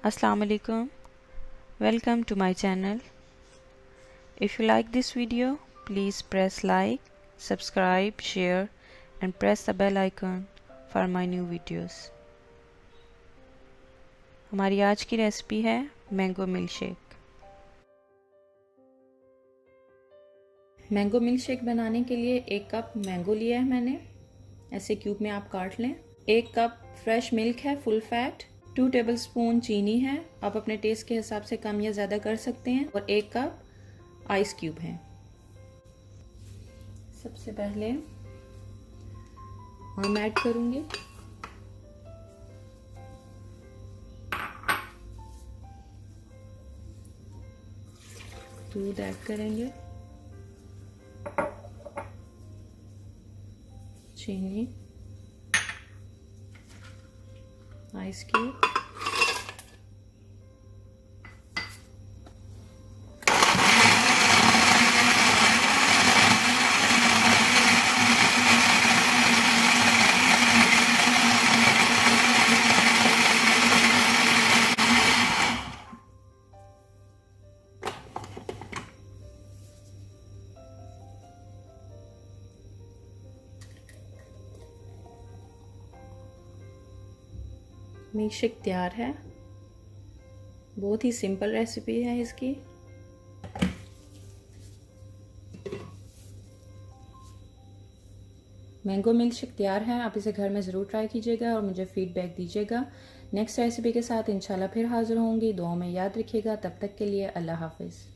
Assalamu alaikum. Welcome to my channel. If you like this video, please press like, subscribe, share and press the bell icon for my new videos. हमारी आज की recipe है mango milk shake. Mango milk shake बनाने के लिए 1 cup mango लिया है मैंने, ऐसे क्यूब में आप काट लें। 1 कप फ्रेश मिल्क है फुल फैट। 2 टेबलस्पून चीनी है, आप अपने टेस्ट के हिसाब से कम या ज़्यादा कर सकते हैं। और 1 कप आइस क्यूब है। सबसे पहले हम ऐड करूंगी दूध, ऐड करेंगे चीनी, आइस क्यूब, मिल्क शेक तैयार है। बहुत ही सिंपल रेसिपी है इसकी। मैंगो मिल्क शेक तैयार है, आप इसे घर में ज़रूर ट्राई कीजिएगा और मुझे फीडबैक दीजिएगा। नेक्स्ट रेसिपी के साथ इंशाल्लाह फिर हाजिर होंगी। दुआ में याद रखिएगा। तब तक के लिए अल्लाह हाफिज़।